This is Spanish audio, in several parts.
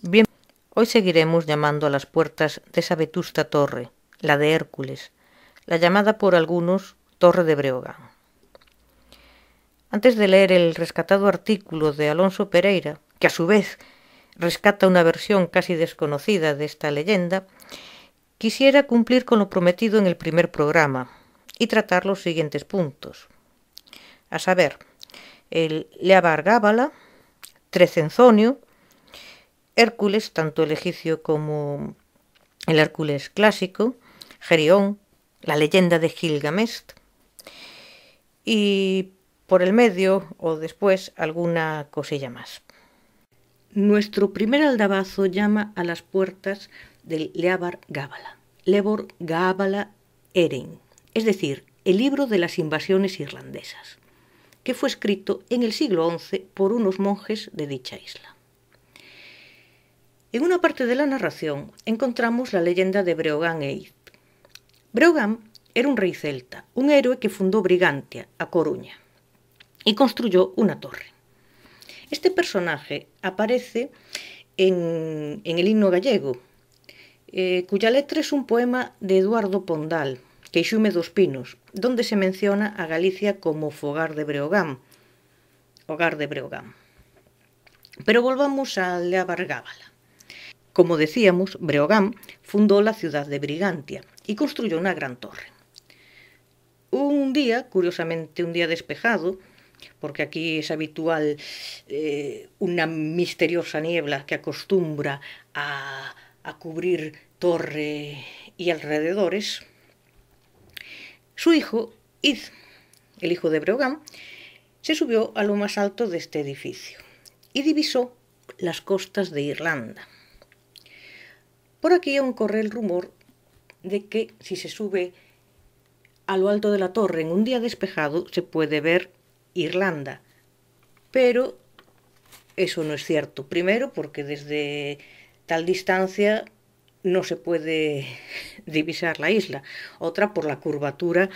Bien, hoy seguiremos llamando a las puertas de esa vetusta torre, la de Hércules, la llamada por algunos Torre de Breogán. Antes de leer el rescatado artículo de Alonso Pereira, que a su vez rescata una versión casi desconocida de esta leyenda, quisiera cumplir con lo prometido en el primer programa y tratar los siguientes puntos. A saber, el Leabar Gábala, Trecenzonio, Hércules, tanto el egipcio como el Hércules clásico, Gerión, la leyenda de Gilgamest, y por el medio o después alguna cosilla más. Nuestro primer aldabazo llama a las puertas del Leabar Gábala, Lebor Gábala Eren, es decir, el libro de las invasiones irlandesas, que fue escrito en el siglo XI por unos monjes de dicha isla. En una parte de la narración encontramos la leyenda de Breogán e Id. Breogán era un rey celta, un héroe que fundó Brigantia, a Coruña, y construyó una torre. Este personaje aparece en el himno gallego, cuya letra es un poema de Eduardo Pondal, Queixume dos Pinos, donde se menciona a Galicia como fogar de Breogán, hogar de Breogán. Pero volvamos al Leabar Gábala. Como decíamos, Breogán fundó la ciudad de Brigantia y construyó una gran torre. Un día, curiosamente un día despejado, porque aquí es habitual una misteriosa niebla que acostumbra a cubrir torre y alrededores, su hijo, Id, el hijo de Breogán, se subió a lo más alto de este edificio y divisó las costas de Irlanda. Por aquí aún corre el rumor de que si se sube a lo alto de la torre en un día despejado se puede ver Irlanda, pero eso no es cierto. Primero, porque desde tal distancia no se puede divisar la isla. Otra, por la curvatura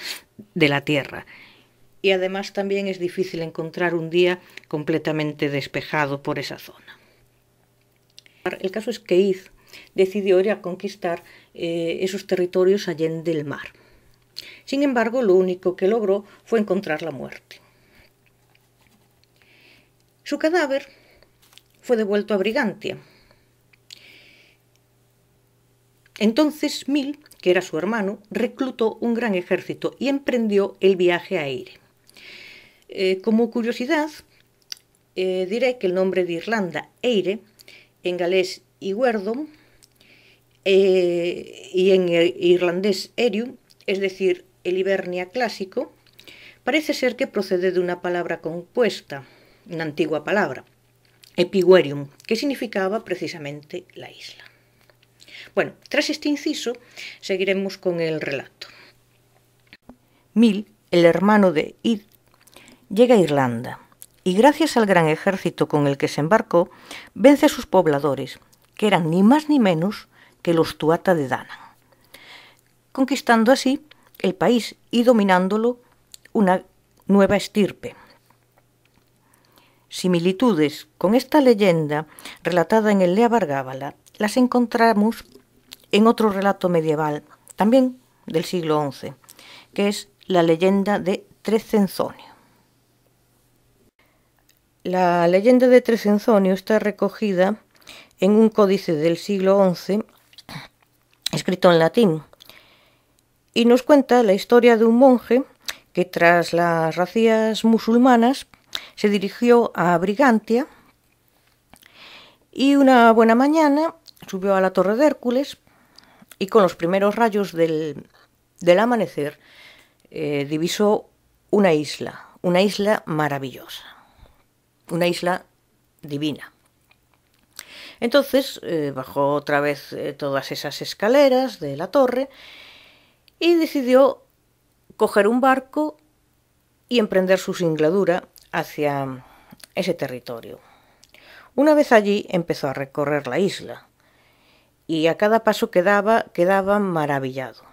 de la tierra. Y además también es difícil encontrar un día completamente despejado por esa zona. El caso es que Id decidió ir a conquistar esos territorios allende el mar. Sin embargo, lo único que logró fue encontrar la muerte. Su cadáver fue devuelto a Brigantia. Entonces Mil, que era su hermano, reclutó un gran ejército y emprendió el viaje a Eire. Como curiosidad, diré que el nombre de Irlanda, Eire, en galés Iwerdom, y en irlandés Erium, es decir, el Hibernia clásico, parece ser que procede de una palabra compuesta, una antigua palabra, Epiguerium, que significaba precisamente la isla. Bueno, tras este inciso, seguiremos con el relato. Mil, el hermano de Id, llega a Irlanda y gracias al gran ejército con el que se embarcó, vence a sus pobladores, que eran ni más ni menos que los Tuatha de Danann, conquistando así el país y dominándolo una nueva estirpe. Similitudes con esta leyenda relatada en el Leabar Gábala las encontramos en otro relato medieval, también del siglo XI, que es la leyenda de Trecenzonio. La leyenda de Trecenzonio está recogida en un códice del siglo XI, escrito en latín, y nos cuenta la historia de un monje que tras las razzias musulmanas se dirigió a Brigantia y una buena mañana subió a la Torre de Hércules y con los primeros rayos del amanecer divisó una isla maravillosa, una isla divina. Entonces bajó otra vez todas esas escaleras de la torre y decidió coger un barco y emprender su singladura hacia ese territorio. Una vez allí empezó a recorrer la isla y a cada paso que daba quedaba maravillado.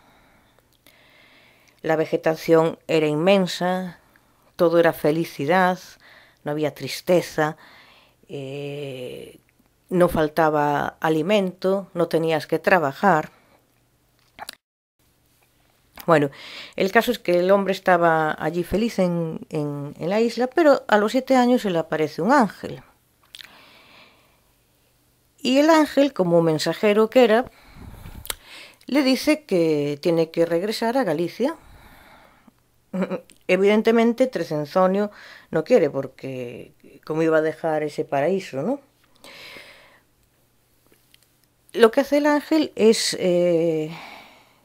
La vegetación era inmensa, todo era felicidad, no había tristeza, no faltaba alimento, no tenías que trabajar. Bueno, el caso es que el hombre estaba allí feliz en la isla, pero a los 7 años se le aparece un ángel. Y el ángel, como mensajero que era, le dice que tiene que regresar a Galicia. Evidentemente Trecenzonio no quiere, porque cómo iba a dejar ese paraíso, ¿no? Lo que hace el ángel es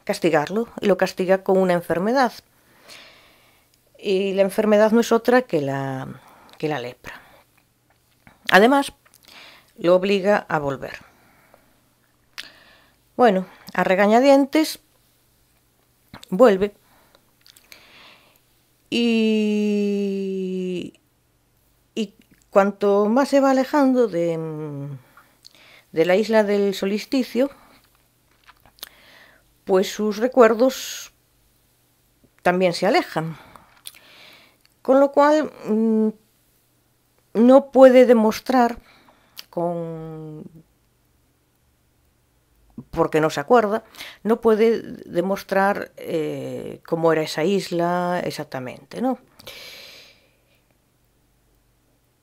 castigarlo, y lo castiga con una enfermedad. Y la enfermedad no es otra que la lepra. Además, lo obliga a volver. Bueno, a regañadientes vuelve y cuanto más se va alejando de la isla del solsticio, pues sus recuerdos también se alejan. Con lo cual no puede demostrar, porque no se acuerda, no puede demostrar cómo era esa isla exactamente, ¿no?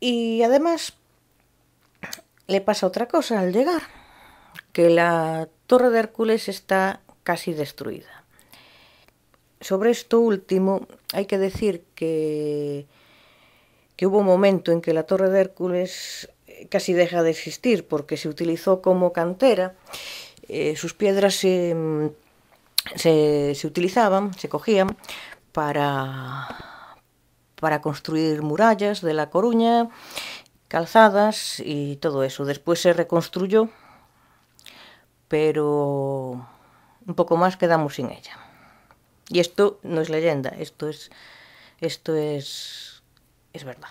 Y además le pasa otra cosa al llegar, que la Torre de Hércules está casi destruida. Sobre esto último hay que decir que hubo un momento en que la Torre de Hércules casi deja de existir porque se utilizó como cantera. Sus piedras se utilizaban, se cogían para construir murallas de La Coruña, calzadas y todo eso. Después se reconstruyó, pero un poco más quedamos sin ella. Y esto no es leyenda, esto es verdad.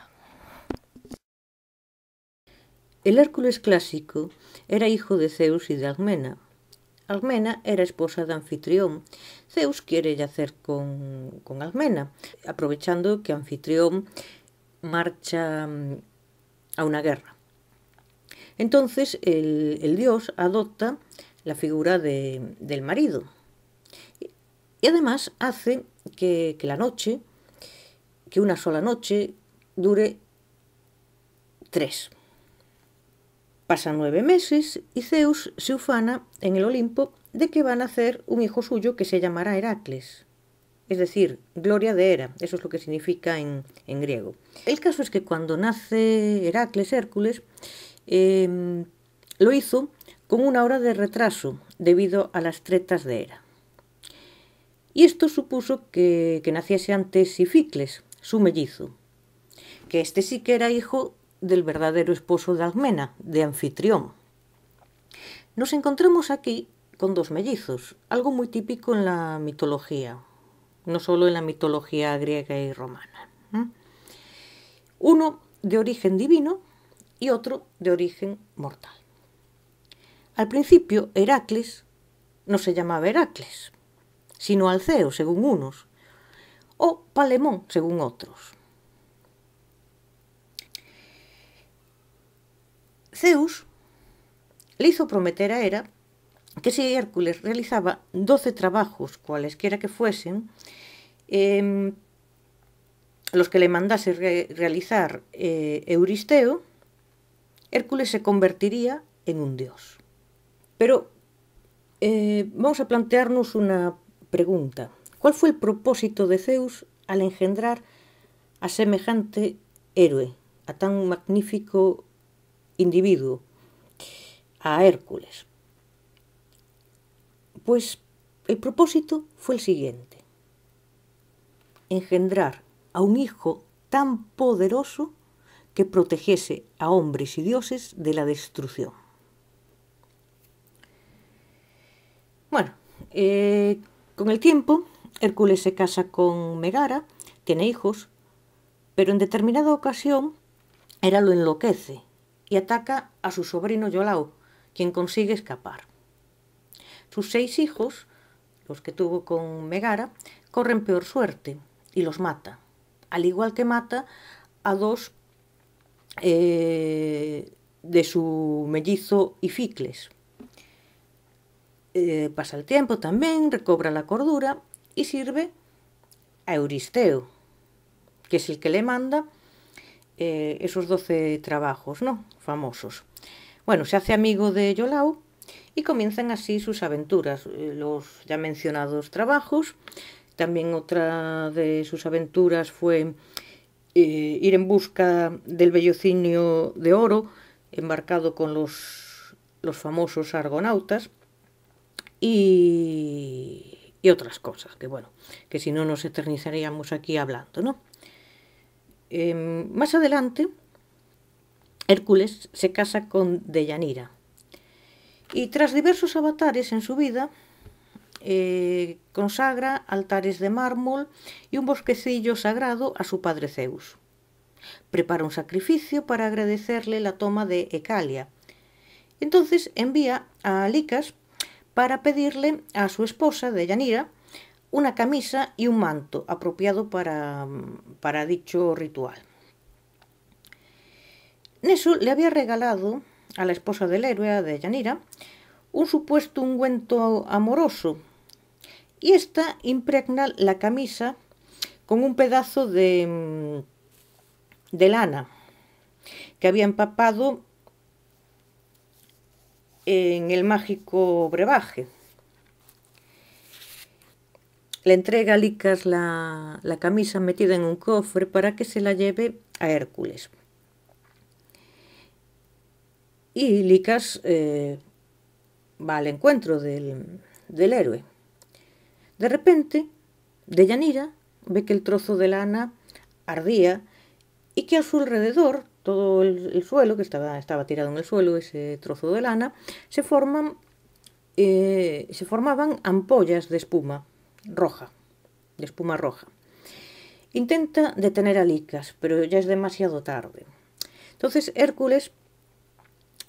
El Hércules clásico era hijo de Zeus y de Alcmena. Alcmena era esposa de Anfitrión. Zeus quiere yacer con Alcmena, aprovechando que Anfitrión marcha a una guerra. Entonces el dios adopta la figura del marido y además hace que una sola noche dure 3. Pasan 9 meses y Zeus se ufana en el Olimpo de que va a nacer un hijo suyo que se llamará Heracles. Es decir, gloria de Hera, eso es lo que significa en griego. El caso es que cuando nace Heracles, Hércules, lo hizo con 1 hora de retraso debido a las tretas de Hera. Y esto supuso que naciese antes Ificles, su mellizo, que este sí que era hijo del verdadero esposo de Alcmena, de Anfitrión. Nos encontramos aquí con 2 mellizos, algo muy típico en la mitología, no solo en la mitología griega y romana. Uno de origen divino y otro de origen mortal. Al principio, Heracles no se llamaba Heracles, sino Alceo, según unos, o Palemón, según otros. Zeus le hizo prometer a Hera que si Hércules realizaba 12 trabajos, cualesquiera que fuesen, los que le mandase realizar Euristeo, Hércules se convertiría en un dios. Pero vamos a plantearnos una pregunta. ¿Cuál fue el propósito de Zeus al engendrar a semejante héroe, a tan magnífico individuo, a Hércules? Pues el propósito fue el siguiente: engendrar a un hijo tan poderoso que protegiese a hombres y dioses de la destrucción. Bueno, con el tiempo, Hércules se casa con Megara, tiene hijos, pero en determinada ocasión Hera lo enloquece y ataca a su sobrino Iolao, quien consigue escapar. Sus 6 hijos, los que tuvo con Megara, corren peor suerte y los mata, al igual que mata a 2 de su mellizo Ificles. Pasa el tiempo también, recobra la cordura y sirve a Euristeo, que es el que le manda esos 12 trabajos, ¿no?, famosos. Bueno, se hace amigo de Iolao y comienzan así sus aventuras, los ya mencionados trabajos. También otra de sus aventuras fue ir en busca del vellocinio de oro, embarcado con los famosos argonautas, y otras cosas, que bueno, que si no nos eternizaríamos aquí hablando, ¿no? Más adelante, Hércules se casa con Deyanira, y tras diversos avatares en su vida, consagra altares de mármol y un bosquecillo sagrado a su padre Zeus. Prepara un sacrificio para agradecerle la toma de Ecalia. Entonces envía a Licas para pedirle a su esposa, Deyanira, una camisa y un manto apropiado para dicho ritual. Neso le había regalado a la esposa del héroe, a Deyanira, un supuesto ungüento amoroso, y ésta impregna la camisa con un pedazo de lana que había empapado en el mágico brebaje. Le entrega a Licas la camisa metida en un cofre para que se la lleve a Hércules. Y Licas va al encuentro del héroe. De repente, Deyanira ve que el trozo de lana ardía y que a su alrededor, todo el suelo, que estaba tirado en el suelo, ese trozo de lana, se formaban ampollas de espuma roja. Intenta detener a Licas, pero ya es demasiado tarde. Entonces Hércules,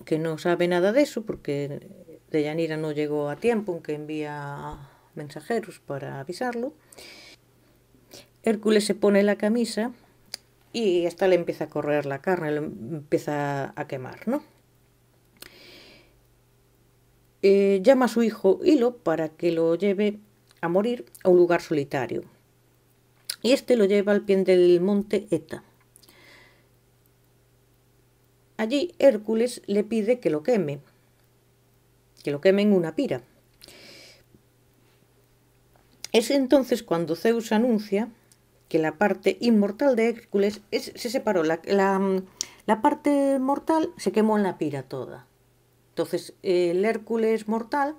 que no sabe nada de eso, porque Deyanira no llegó a tiempo, aunque envía mensajeros para avisarlo, Hércules se pone la camisa y esta le empieza a correr la carne, le empieza a quemar, ¿no? Llama a su hijo Hilo para que lo lleve a morir a un lugar solitario, y este lo lleva al pie del monte Eta. Allí Hércules le pide que lo queme en una pira. Es entonces cuando Zeus anuncia que la parte inmortal de Hércules se separó. La parte mortal se quemó en la pira toda. Entonces el Hércules mortal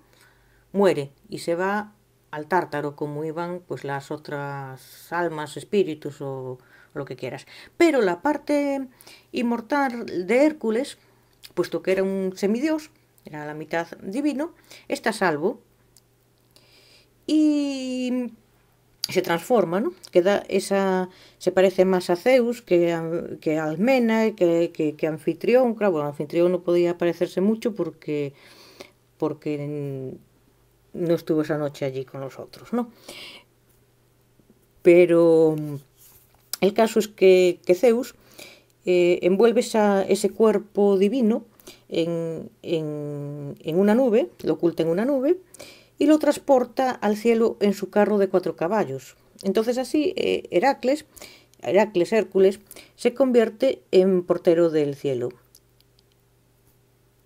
muere y se va al Tártaro, como iban pues las otras almas, espíritus o lo que quieras. Pero la parte inmortal de Hércules, puesto que era un semidios, era la mitad divino, está a salvo y se transforma, ¿no? Se parece más a Zeus que a Almena, que Anfitrión. Claro, bueno, Anfitrión no podía parecerse mucho porque no estuvo esa noche allí con nosotros, ¿no? Pero el caso es que Zeus envuelve ese cuerpo divino en una nube, lo oculta en una nube, y lo transporta al cielo en su carro de 4 caballos. Entonces así Hércules, se convierte en portero del cielo.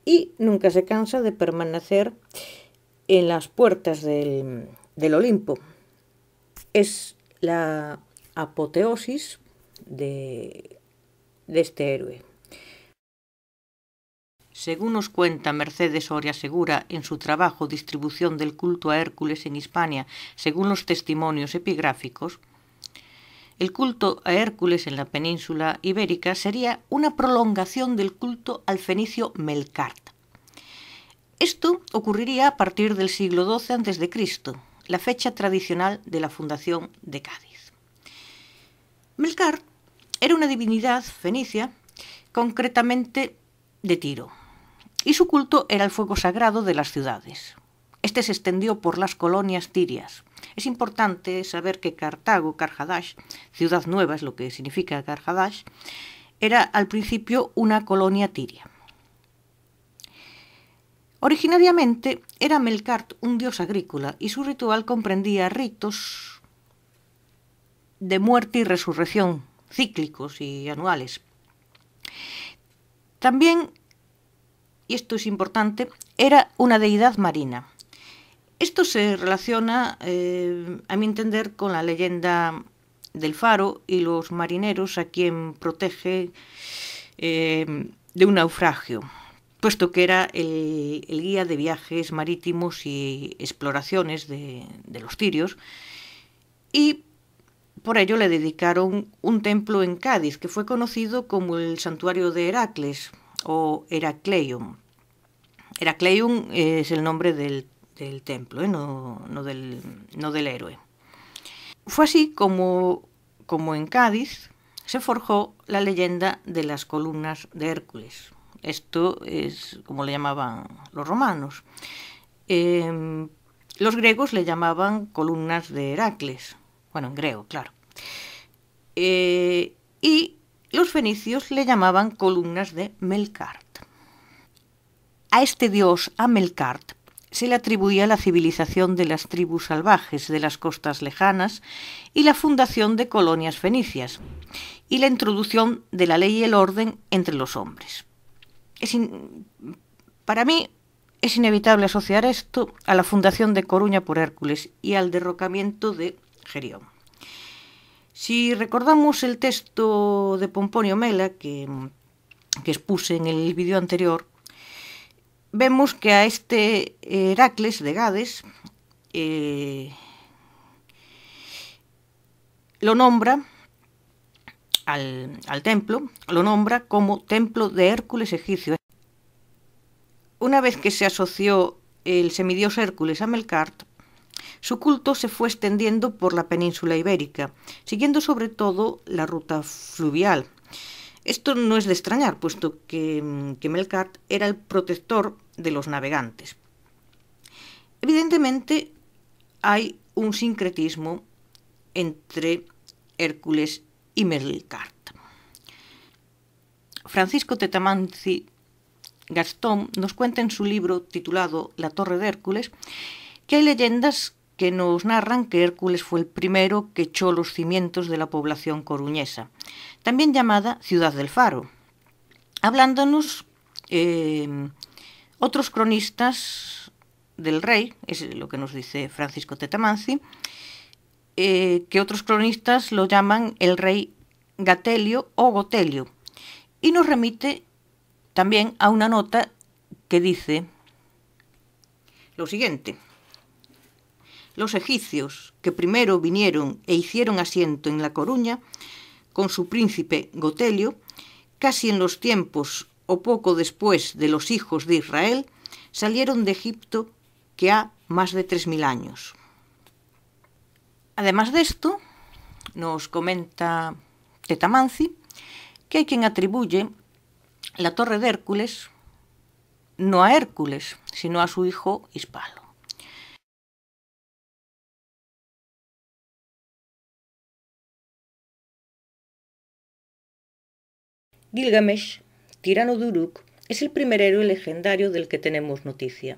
Y nunca se cansa de permanecer en las puertas del Olimpo. Es la apoteosis de este héroe. Según nos cuenta Mercedes Oria Segura en su trabajo Distribución del culto a Hércules en Hispania, según los testimonios epigráficos, el culto a Hércules en la península ibérica sería una prolongación del culto al fenicio Melkart. Esto ocurriría a partir del siglo XII a.C., la fecha tradicional de la fundación de Cádiz. Melkart era una divinidad fenicia, concretamente de Tiro, y su culto era el fuego sagrado de las ciudades. Este se extendió por las colonias tirias. Es importante saber que Cartago, Carhadash, ciudad nueva es lo que significa Carhadash, era al principio una colonia tiria. Originariamente era Melkart un dios agrícola y su ritual comprendía ritos de muerte y resurrección, cíclicos y anuales. También, y esto es importante, era una deidad marina. Esto se relaciona, a mi entender, con la leyenda del faro y los marineros a quien protege de un naufragio, puesto que era el guía de viajes marítimos y exploraciones de los tirios, y por ello le dedicaron un templo en Cádiz, que fue conocido como el santuario de Heracles, o Heracleion. Heracleion es el nombre del templo, no del héroe. Fue así como en Cádiz se forjó la leyenda de las columnas de Hércules. Esto es como le llamaban los romanos. Los griegos le llamaban columnas de Heracles, bueno, en griego, claro. Y los fenicios le llamaban columnas de Melkart. A este dios, a Melkart, se le atribuía la civilización de las tribus salvajes de las costas lejanas y la fundación de colonias fenicias, y la introducción de la ley y el orden entre los hombres. Para mí es inevitable asociar esto a la fundación de Coruña por Hércules y al derrocamiento de Gerión. Si recordamos el texto de Pomponio Mela que expuse en el vídeo anterior, vemos que a este Heracles de Gades lo nombra al templo, lo nombra como templo de Hércules egipcio. Una vez que se asoció el semidios Hércules a Melkart, su culto se fue extendiendo por la península ibérica, siguiendo sobre todo la ruta fluvial. Esto no es de extrañar, puesto que Melkart era el protector de los navegantes. Evidentemente, hay un sincretismo entre Hércules y Melkart. Francisco Tetamanzi Gastón nos cuenta en su libro titulado La Torre de Hércules que hay leyendas que nos narran que Hércules fue el primero que echó los cimientos de la población coruñesa, también llamada Ciudad del Faro, hablándonos otros cronistas del rey, es lo que nos dice Francisco Tetamanzi, que otros cronistas lo llaman el rey Gatelio o Gotelio, y nos remite también a una nota que dice lo siguiente: los egipcios que primero vinieron e hicieron asiento en La Coruña, con su príncipe Gotelio, casi en los tiempos o poco después de los hijos de Israel, salieron de Egipto que ha más de 3000 años. Además de esto, nos comenta Tetamanzi que hay quien atribuye la Torre de Hércules no a Hércules, sino a su hijo Hispalo. Gilgamesh, tirano de Uruk, es el primer héroe legendario del que tenemos noticia.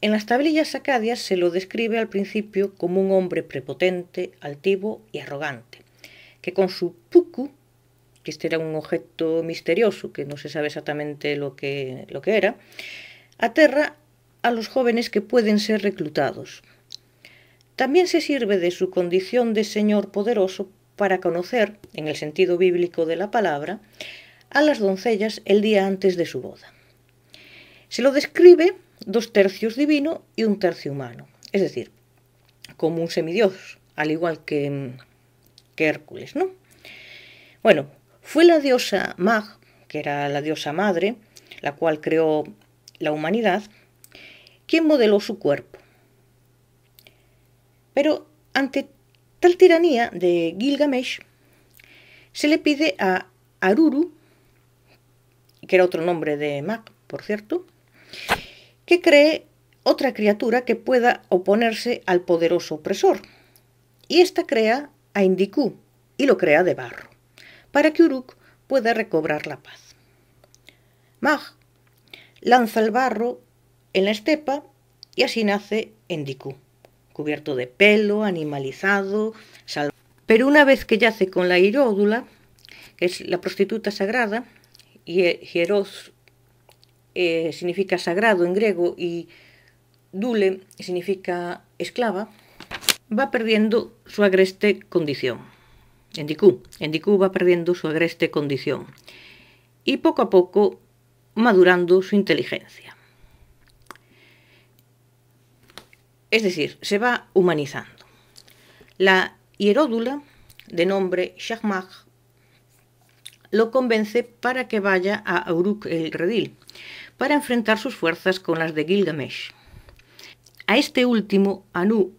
En las tablillas acadias se lo describe al principio como un hombre prepotente, altivo y arrogante, que con su puku, que este era un objeto misterioso que no se sabe exactamente lo que era, aterra a los jóvenes que pueden ser reclutados. También se sirve de su condición de señor poderoso para conocer, en el sentido bíblico de la palabra, a las doncellas el día antes de su boda. Se lo describe 2 tercios divino y 1 tercio humano, es decir, como un semidios, al igual que Hércules, ¿no? Bueno, fue la diosa Mag, que era la diosa madre, la cual creó la humanidad, quien modeló su cuerpo. Pero ante tal tiranía de Gilgamesh, se le pide a Aruru, que era otro nombre de Mag, por cierto, que cree otra criatura que pueda oponerse al poderoso opresor. Y ésta crea a Indiku, y lo crea de barro, para que Uruk pueda recobrar la paz. Mag lanza el barro en la estepa y así nace Endiku, cubierto de pelo, animalizado, salvaje. Pero una vez que yace con la Hieródula, que es la prostituta sagrada, y hieros significa sagrado en griego y dule significa esclava, va perdiendo su agreste condición. Endiku va perdiendo su agreste condición y poco a poco madurando su inteligencia. Es decir, se va humanizando. La Hieródula, de nombre Shahmag, lo convence para que vaya a Uruk el Redil, para enfrentar sus fuerzas con las de Gilgamesh. A este último, Anu,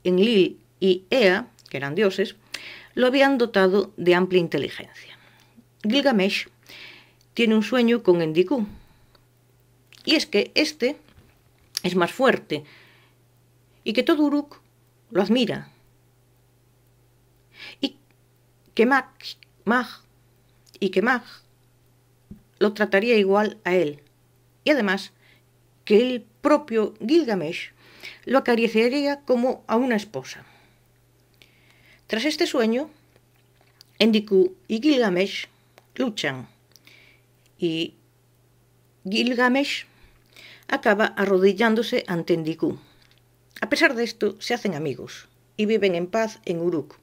Enlil y Ea, que eran dioses, lo habían dotado de amplia inteligencia. Gilgamesh tiene un sueño con Endiku, y es que este es más fuerte y que todo Uruk lo admira, y que Mag lo trataría igual a él, y además que el propio Gilgamesh lo acariciaría como a una esposa. Tras este sueño, Endiku y Gilgamesh luchan, y Gilgamesh acaba arrodillándose ante Endiku. A pesar de esto, se hacen amigos y viven en paz en Uruk.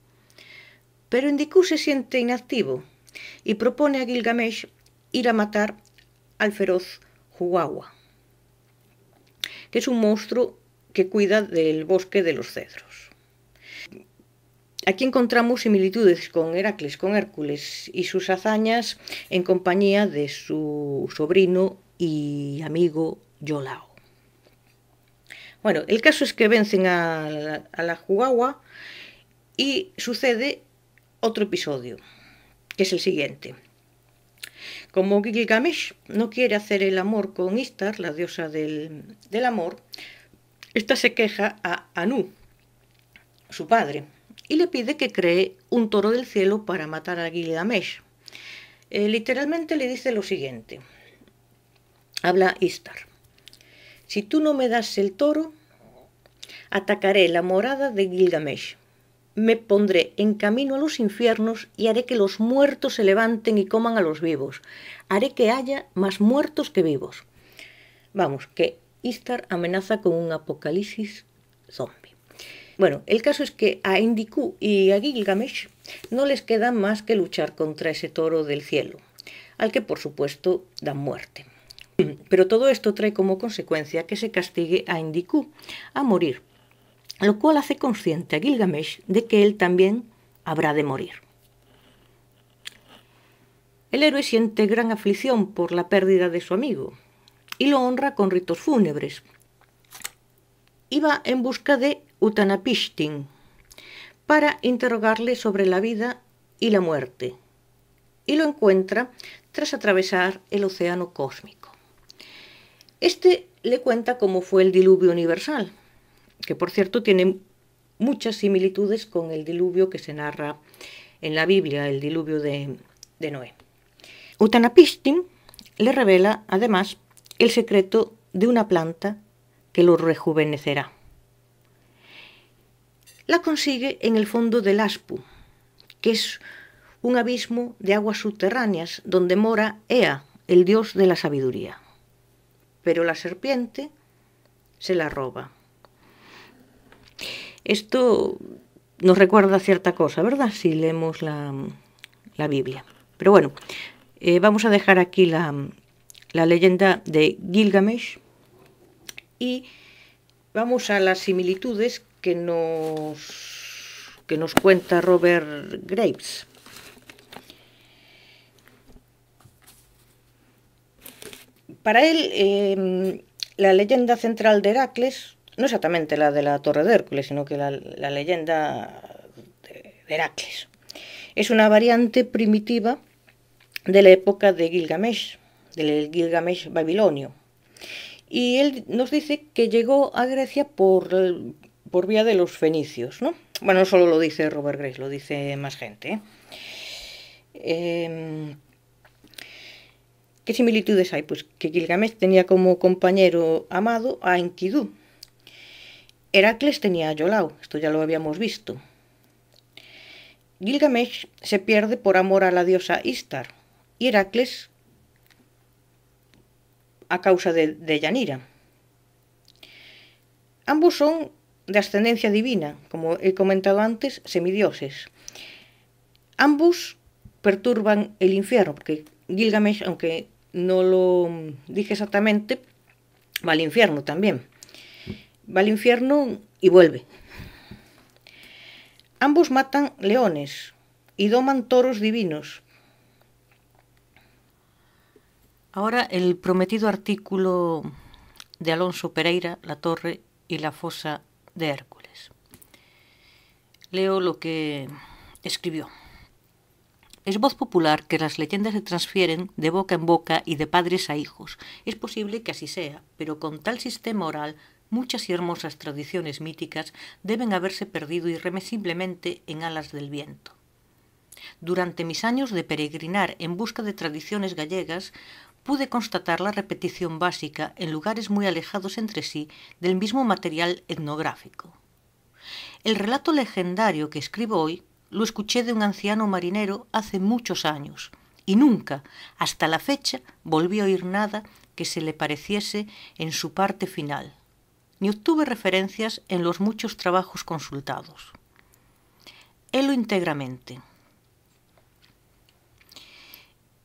Pero Endiku se siente inactivo y propone a Gilgamesh ir a matar al feroz Huwawa, que es un monstruo que cuida del bosque de los cedros. Aquí encontramos similitudes con Heracles, con Hércules y sus hazañas en compañía de su sobrino y amigo Iolao. Bueno, el caso es que vencen a la Huwawa y sucede otro episodio, que es el siguiente. Como Gilgamesh no quiere hacer el amor con Ishtar, la diosa del amor, esta se queja a Anu, su padre, y le pide que cree un toro del cielo para matar a Gilgamesh. Literalmente le dice lo siguiente. Habla Ishtar. Si tú no me das el toro, atacaré la morada de Gilgamesh. Me pondré en camino a los infiernos y haré que los muertos se levanten y coman a los vivos. Haré que haya más muertos que vivos. Vamos, que Ishtar amenaza con un apocalipsis zombie. Bueno, el caso es que a Endiku y a Gilgamesh no les queda más que luchar contra ese toro del cielo, al que por supuesto dan muerte. Pero todo esto trae como consecuencia que se castigue a Endiku a morir, lo cual hace consciente a Gilgamesh de que él también habrá de morir. El héroe siente gran aflicción por la pérdida de su amigo y lo honra con ritos fúnebres. Y va en busca de Utanapishtim para interrogarle sobre la vida y la muerte, y lo encuentra tras atravesar el océano cósmico. Este le cuenta cómo fue el diluvio universal, que por cierto tiene muchas similitudes con el diluvio que se narra en la Biblia, el diluvio de Noé. Utanapishtim le revela además el secreto de una planta que lo rejuvenecerá. La consigue en el fondo del Aspu, que es un abismo de aguas subterráneas donde mora Ea, el dios de la sabiduría. Pero la serpiente se la roba. Esto nos recuerda cierta cosa, ¿verdad? Si leemos la Biblia. Pero bueno, vamos a dejar aquí la leyenda de Gilgamesh y vamos a las similitudes que nos cuenta Robert Graves. Para él, la leyenda central de Heracles, no exactamente la de la Torre de Hércules, sino que la leyenda de Heracles, es una variante primitiva de la época de Gilgamesh, del Gilgamesh babilonio. Y él nos dice que llegó a Grecia por vía de los fenicios, ¿no? Bueno, no solo lo dice Robert Graves, lo dice más gente, Que similitudes hai? Pois que Gilgamesh tenía como compañero amado a Enkidu. Heracles tenía a Iolao, esto ya lo habíamos visto. Gilgamesh se pierde por amor a la diosa Istar y Heracles a causa de Yanira. Ambos son de ascendencia divina, como he comentado antes, semidioses. Ambos perturban el infierno, porque Gilgamesh, aunque no lo dije exactamente, va al infierno también. Va al infierno y vuelve. Ambos matan leones y doman toros divinos. Ahora el prometido artículo de Alonso Pereira, La torre y la fosa de Hércules. Leo lo que escribió. Es voz popular que las leyendas se transfieren de boca en boca y de padres a hijos. Es posible que así sea, pero con tal sistema oral, muchas y hermosas tradiciones míticas deben haberse perdido irremisiblemente en alas del viento. Durante mis años de peregrinar en busca de tradiciones gallegas, pude constatar la repetición básica en lugares muy alejados entre sí del mismo material etnográfico. El relato legendario que escribo hoy lo escuché de un anciano marinero hace muchos años y nunca, hasta la fecha, volví a oír nada que se le pareciese en su parte final, ni obtuve referencias en los muchos trabajos consultados. Helo íntegramente.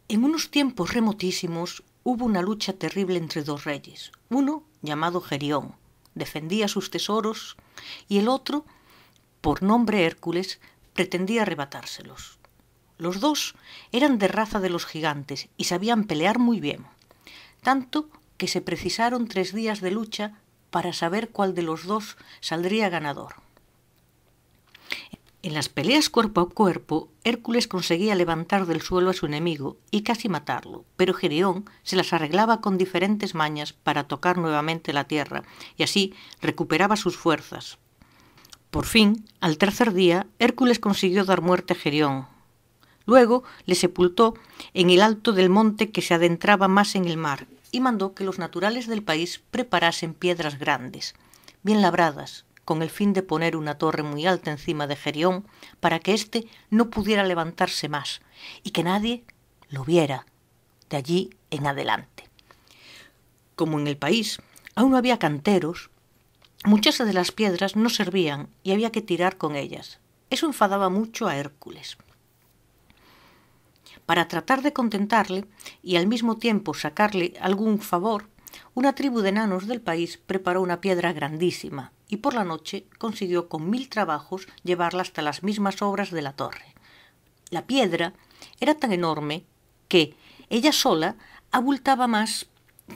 En unos tiempos remotísimos hubo una lucha terrible entre dos reyes. Uno, llamado Gerión, defendía sus tesoros y el otro, por nombre Hércules, pretendía arrebatárselos. Los dos eran de raza de los gigantes y sabían pelear muy bien, tanto que se precisaron 3 días de lucha para saber cuál de los dos saldría ganador. En las peleas cuerpo a cuerpo, Hércules conseguía levantar del suelo a su enemigo y casi matarlo, pero Gerión se las arreglaba con diferentes mañas para tocar nuevamente la tierra y así recuperaba sus fuerzas. Por fin, al tercer día, Hércules consiguió dar muerte a Gerión. Luego le sepultó en el alto del monte que se adentraba más en el mar y mandó que los naturales del país preparasen piedras grandes, bien labradas, con el fin de poner una torre muy alta encima de Gerión para que éste no pudiera levantarse más y que nadie lo viera de allí en adelante. Como en el país aún no había canteros, muchas de las piedras no servían y había que tirar con ellas. Eso enfadaba mucho a Hércules. Para tratar de contentarle y al mismo tiempo sacarle algún favor, una tribu de enanos del país preparó una piedra grandísima y por la noche consiguió con 1000 trabajos llevarla hasta las mismas obras de la torre. La piedra era tan enorme que ella sola abultaba más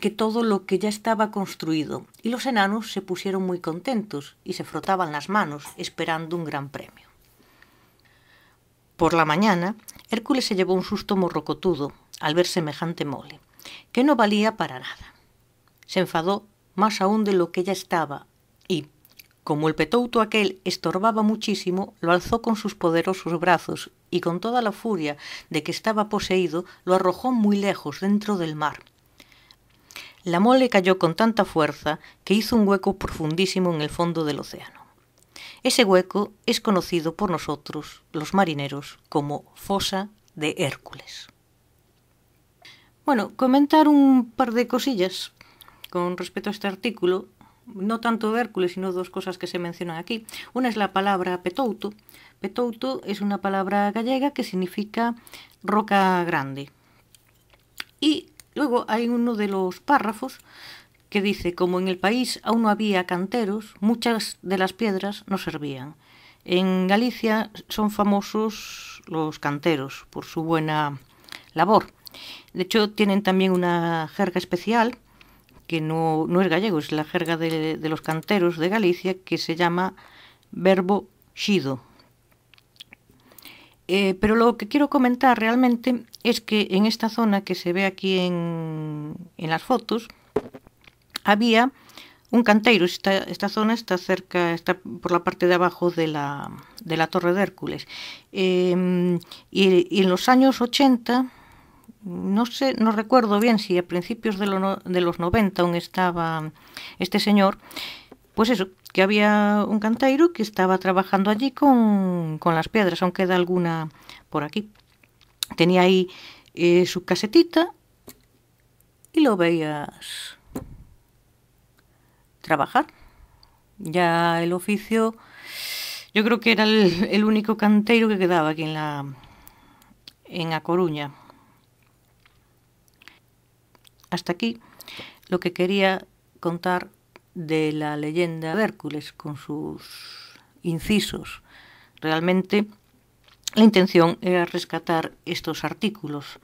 que todo lo que ya estaba construido, y los enanos se pusieron muy contentos y se frotaban las manos esperando un gran premio. Por la mañana, Hércules se llevó un susto morrocotudo al ver semejante mole, que no valía para nada. Se enfadó más aún de lo que ya estaba y, como el petouto aquel estorbaba muchísimo, lo alzó con sus poderosos brazos y con toda la furia de que estaba poseído lo arrojó muy lejos dentro del mar. La mole cayó con tanta fuerza que hizo un hueco profundísimo en el fondo del océano. Ese hueco es conocido por nosotros, los marineros, como fosa de Hércules. Bueno, comentar un par de cosillas con respecto a este artículo, no tanto de Hércules, sino 2 cosas que se mencionan aquí. Una es la palabra petouto. Petouto es una palabra gallega que significa roca grande. Y luego hay uno de los párrafos que dice, como en el país aún no había canteros, muchas de las piedras no servían. En Galicia son famosos los canteros por su buena labor. De hecho, tienen también una jerga especial, que no es gallego, es la jerga de los canteros de Galicia, que se llama verbo xido. Pero lo que quiero comentar realmente es que en esta zona que se ve aquí en las fotos, había un canteiro. Esta zona está por la parte de abajo de la Torre de Hércules. Y en los años 80 no sé, no recuerdo bien si a principios de los 90 aún estaba este señor, pues eso, que había un canteiro que estaba trabajando allí con las piedras, aún queda alguna por aquí. Tenía ahí su casetita y lo veías trabajar. Ya el oficio, yo creo que era el único canteiro que quedaba aquí en A Coruña. Hasta aquí lo que quería contar de la leyenda de Hércules con sus incisos. Realmente la intención era rescatar estos artículos